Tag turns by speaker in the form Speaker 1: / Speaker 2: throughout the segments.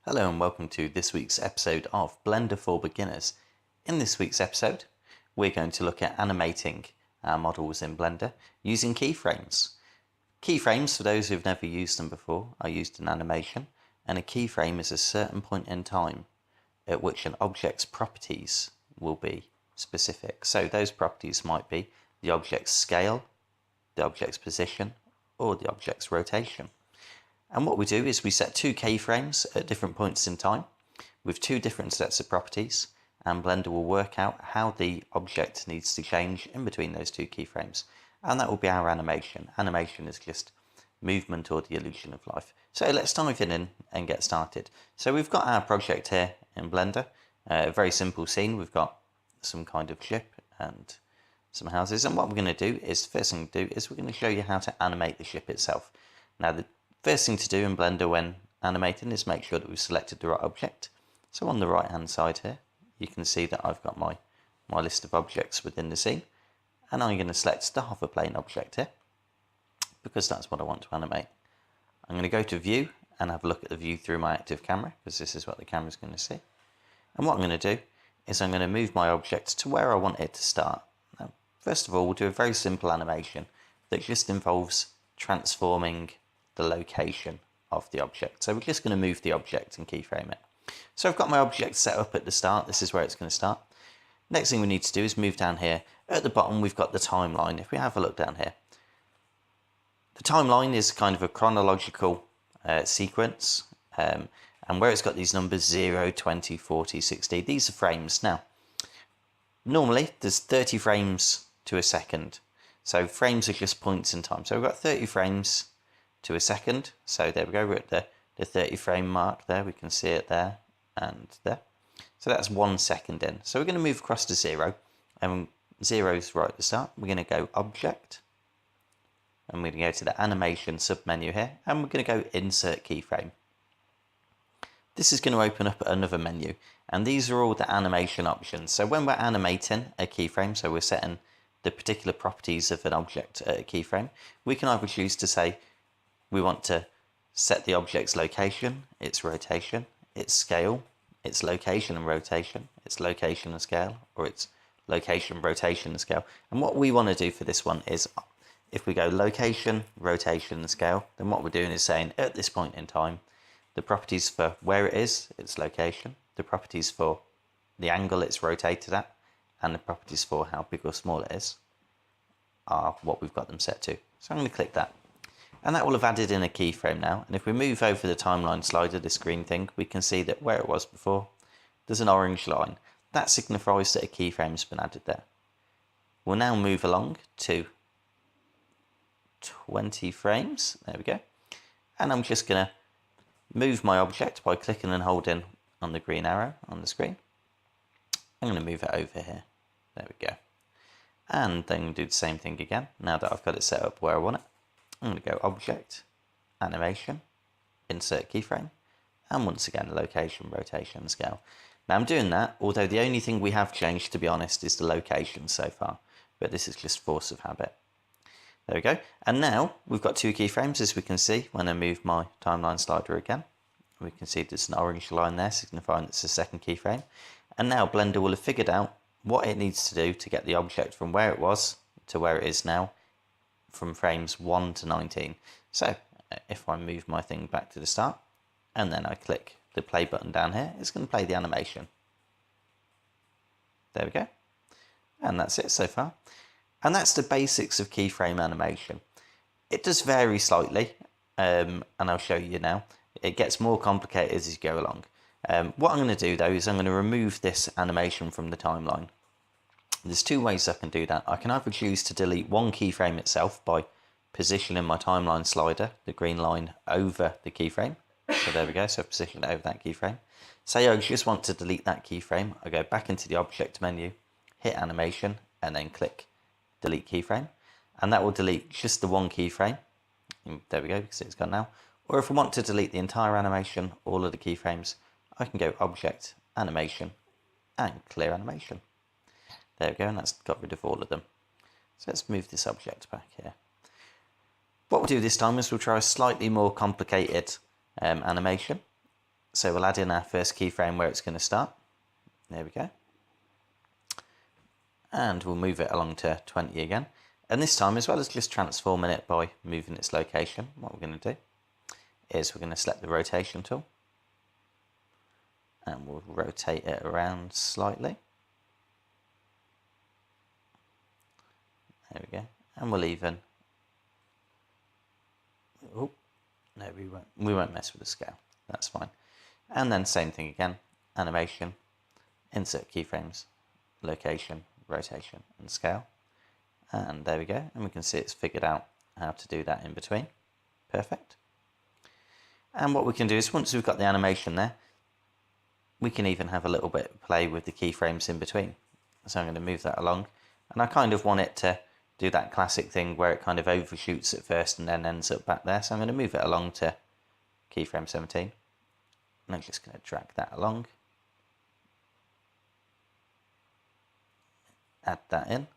Speaker 1: Hello and welcome to this week's episode of Blender for Beginners. In this week's episode, we're going to look at animating our models in Blender using keyframes. Keyframes, for those who've never used them before, are used in animation, and a keyframe is a certain point in time at which an object's properties will be specific. So those properties might be the object's scale, the object's position, or the object's rotation. And what we do is we set two keyframes at different points in time with two different sets of properties, and Blender will work out how the object needs to change in between those two keyframes. And that will be our animation. Animation is just movement or the illusion of life. So let's dive in and get started. So we've got our project here in Blender, a very simple scene. We've got some kind of ship and some houses, and what we're going to do is, first thing to do is we're going to show you how to animate the ship itself. Now the first thing to do in Blender when animating is make sure that we've selected the right object. So on the right hand side here, you can see that I've got my list of objects within the scene, and I'm going to select the hover plane object here because that's what I want to animate. I'm going to go to view and have a look at the view through my active camera because this is what the camera is going to see. And what I'm going to do is I'm going to move my object to where I want it to start. Now, first of all, we'll do a very simple animation that just involves transforming the location of the object. So we're just going to move the object and keyframe it. So I've got my object set up at the start. This is where it's going to start. Next thing we need to do is move down here. At the bottom we've got the timeline. If we have a look down here, the timeline is kind of a chronological sequence, and where it's got these numbers 0, 20, 40, 60, these are frames. Now normally there's 30 frames to a second, so frames are just points in time. So we've got 30 frames to a second. So there we go, we're at the 30 frame mark there. We can see it there and there. So that's 1 second in. So we're going to move across to 0, and 0 is right at the start. We're going to go Object, and we're going to go to the Animation submenu here, and we're going to go Insert Keyframe. This is going to open up another menu, and these are all the animation options. So when we're animating a keyframe, so we're setting the particular properties of an object at a keyframe, we can either choose to say we want to set the object's location, its rotation, its scale, its location and rotation, its location and scale, or its location, rotation and scale. And what we want to do for this one is, if we go location, rotation and scale, then what we're doing is saying at this point in time, the properties for where it is, its location, the properties for the angle it's rotated at, and the properties for how big or small it is are what we've got them set to. So I'm going to click that. And that will have added in a keyframe now. And if we move over the timeline slider, this green thing, we can see that where it was before, there's an orange line. That signifies that a keyframe's been added there. We'll now move along to 20 frames. There we go. And I'm just going to move my object by clicking and holding on the green arrow on the screen. I'm going to move it over here. There we go. And then I'm going to do the same thing again. Now that I've got it set up where I want it, I'm going to go Object, Animation, Insert Keyframe, and once again Location, Rotation, Scale. Now I'm doing that, although the only thing we have changed, to be honest, is the location so far, but this is just force of habit. There we go. And now we've got two keyframes, as we can see when I move my timeline slider again. We can see there's an orange line there signifying it's the second keyframe. And now Blender will have figured out what it needs to do to get the object from where it was to where it is now, from frames 1 to 19. So if I move my thing back to the start and then I click the play button down here, it's going to play the animation. There we go. And that's it so far. And that's the basics of keyframe animation. It does vary slightly, and I'll show you now. It gets more complicated as you go along. What I'm going to do though is I'm going to remove this animation from the timeline. There's two ways I can do that. I can either choose to delete one keyframe itself by positioning my timeline slider, the green line, over the keyframe. So there we go, so position it over that keyframe. Say I just want to delete that keyframe, I go back into the object menu, hit animation, and then click delete keyframe. And that will delete just the one keyframe. And there we go, because it's gone now. Or if I want to delete the entire animation, all of the keyframes, I can go Object, Animation, and Clear Animation. There we go, and that's got rid of all of them. So let's move this object back here. What we'll do this time is we'll try a slightly more complicated animation. So we'll add in our first keyframe where it's going to start. There we go. And we'll move it along to 20 again. And this time, as well as just transforming it by moving its location, what we're going to do is we're going to select the rotation tool. And we'll rotate it around slightly. There we go. And we'll even... Oh, no, we won't mess with the scale. That's fine. And then same thing again. Animation, insert keyframes, location, rotation, and scale. And there we go. And we can see it's figured out how to do that in between. Perfect. And what we can do is once we've got the animation there, we can even have a little bit of play with the keyframes in between. So I'm going to move that along. And I kind of want it to do that classic thing where it kind of overshoots at first and then ends up back there. So I'm going to move it along to keyframe 17. And I'm just going to drag that along. Add that in.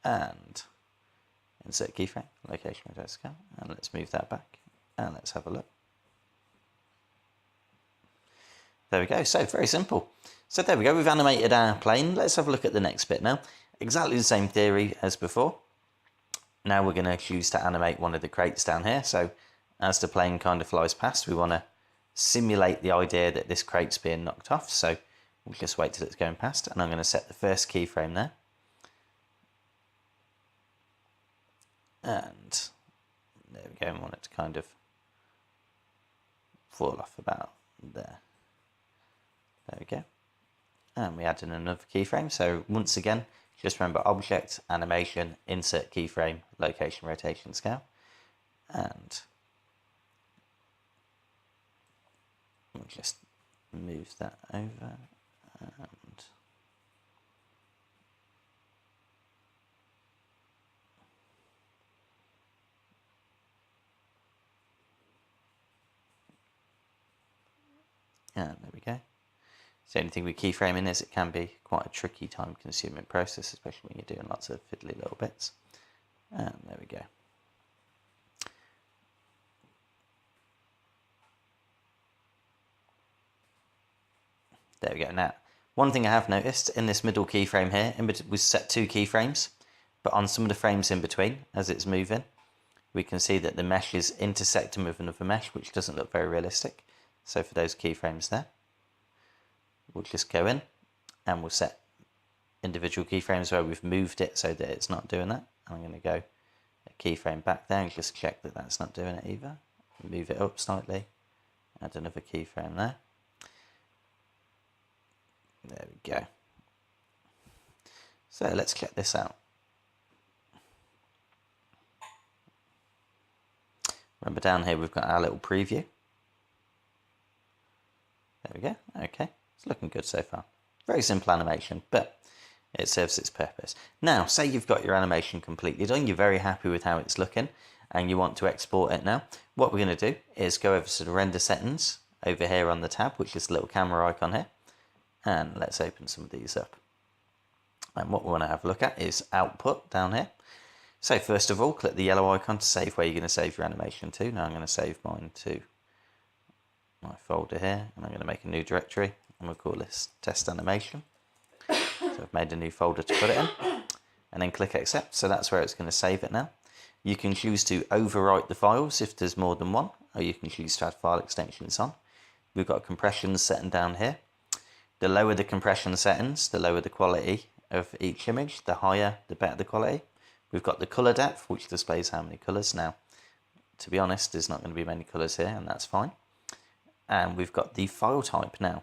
Speaker 1: And insert keyframe, location, rotate, scale. And let's move that back. And let's have a look. There we go. So very simple. So there we go. We've animated our plane. Let's have a look at the next bit now. Exactly the same theory as before. Now we're going to choose to animate one of the crates down here. So as the plane kind of flies past, we want to simulate the idea that this crate's being knocked off. So we'll just wait till it's going past. And I'm going to set the first keyframe there. And there we go. I want it to kind of fall off about there. There we go. And we add in another keyframe. So once again, just remember object, animation, insert keyframe, location, rotation, scale. And we'll just move that over. And there we go. So anything with keyframing is it can be quite a tricky time-consuming process, especially when you're doing lots of fiddly little bits. And there we go. There we go. Now, one thing I have noticed in this middle keyframe here, we set 2 keyframes, but on some of the frames in between, as it's moving, we can see that the mesh is intersecting with another mesh, which doesn't look very realistic. So for those keyframes there, we'll just go in and we'll set individual keyframes where we've moved it so that it's not doing that. I'm going to go a keyframe back there and just check that that's not doing it either. Move it up slightly, add another keyframe there. There we go. So let's check this out. Remember down here we've got our little preview. There we go. Okay, it's looking good so far. Very simple animation, but it serves its purpose. Now, say you've got your animation completely done, you're very happy with how it's looking, and you want to export it now. What we're going to do is go over to the render settings over here on the tab, which is the little camera icon here, and let's open some of these up. And what we want to have a look at is output down here. So first of all, click the yellow icon to save where you're going to save your animation to. Now I'm going to save mine to my folder here, and I'm going to make a new directory, and we'll call this test animation. So I've made a new folder to put it in, and then click accept. So that's where it's going to save it now. You can choose to overwrite the files if there's more than one, or you can choose to add file extensions on. We've got compression setting down here. The lower the compression settings, the lower the quality of each image, the higher, the better the quality. We've got the color depth, which displays how many colors. Now, to be honest, there's not going to be many colors here, and that's fine. And we've got the file type now.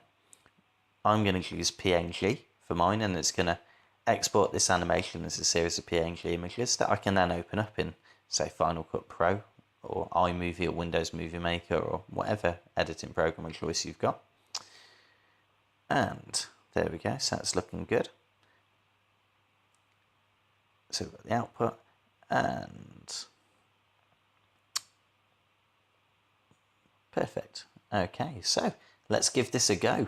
Speaker 1: I'm going to choose PNG for mine, and it's going to export this animation as a series of PNG images that I can then open up in, say, Final Cut Pro or iMovie or Windows Movie Maker or whatever editing program of choice you've got. And there we go, so that's looking good. So we've got the output, and perfect. Okay, so let's give this a go.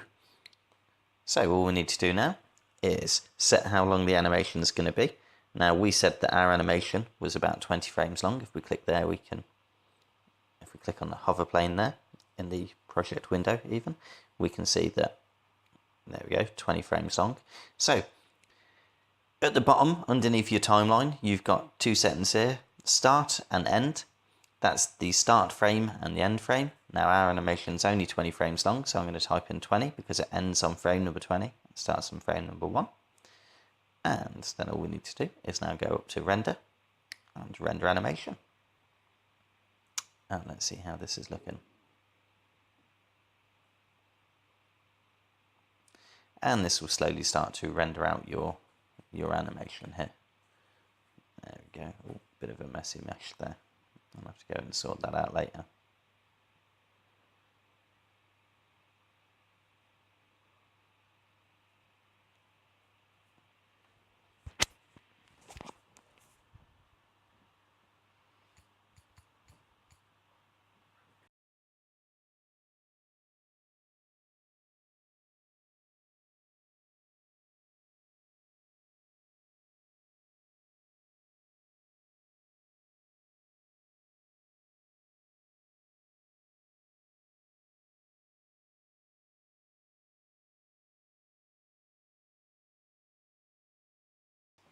Speaker 1: So all we need to do now is set how long the animation is going to be. Now we said that our animation was about 20 frames long. If we click there, we can, if we click on the hover plane there in the project window even, we can see that, there we go, 20 frames long. So at the bottom, underneath your timeline, you've got two settings here, start and end. That's the start frame and the end frame. Now our animation is only 20 frames long, so I'm going to type in 20 because it ends on frame number 20. It starts on frame number 1. And then all we need to do is now go up to render and render animation. And let's see how this is looking. And this will slowly start to render out your animation here. There we go. Ooh, bit of a messy mesh there. I'll have to go and sort that out later.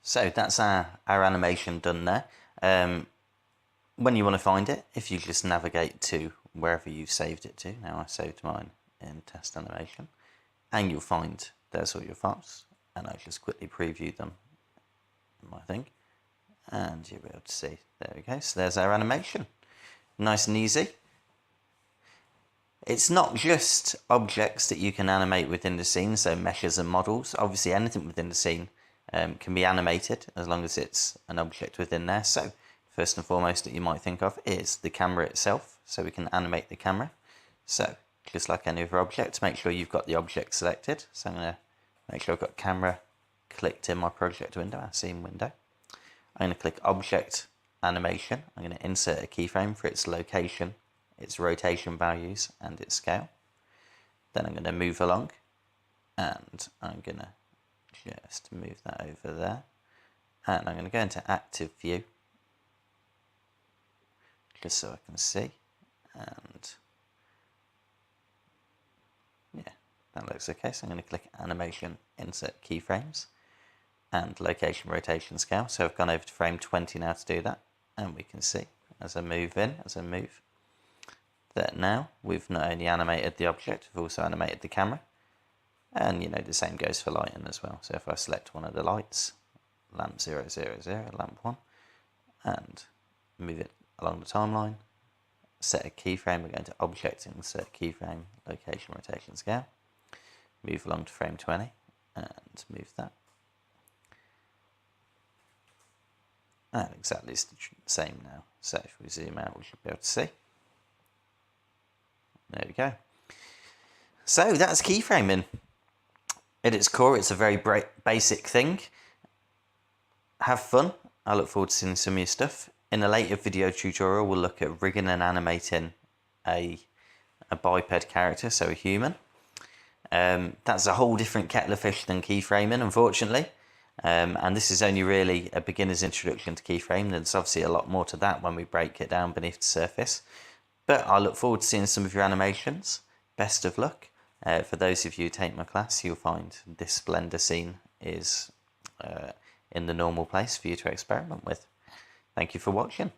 Speaker 1: So that's our animation done there. When you want to find it, if you just navigate to wherever you saved it to, now I saved mine in test animation, and you'll find there's all your files, and I'll just quickly preview them in my thing, and you'll be able to see, there we go, so there's our animation. Nice and easy. It's not just objects that you can animate within the scene, so meshes and models. Obviously anything within the scene can be animated as long as it's an object within there. So first and foremost that you might think of is the camera itself. So we can animate the camera. So just like any other object, make sure you've got the object selected. So I'm going to make sure I've got camera clicked in my project window, our scene window. I'm going to click object animation. I'm going to insert a keyframe for its location, its rotation values and its scale. Then I'm going to move along and I'm going to just move that over there, and I'm going to go into active view just so I can see, and yeah, that looks okay. So I'm going to click animation, insert keyframes and location, rotation, scale. So I've gone over to frame 20 now to do that, and we can see as I move in, as I move, that now we've not only animated the object, we've also animated the camera. And you know, the same goes for lighting as well. So if I select one of the lights, lamp 000, lamp 1, and move it along the timeline, set a keyframe, we're going to object, insert keyframe, location, rotation, scale, move along to frame 20, and move that. And exactly the same now. So if we zoom out, we should be able to see. There we go. So that's keyframing. At its core, it's a very basic thing. Have fun. I look forward to seeing some of your stuff. In a later video tutorial, we'll look at rigging and animating a biped character, so a human. That's a whole different kettle of fish than keyframing, unfortunately. And this is only really a beginner's introduction to keyframing. There's obviously a lot more to that when we break it down beneath the surface. But I look forward to seeing some of your animations. Best of luck. For those of you who take my class, you'll find this Blender scene is in the normal place for you to experiment with. Thank you for watching.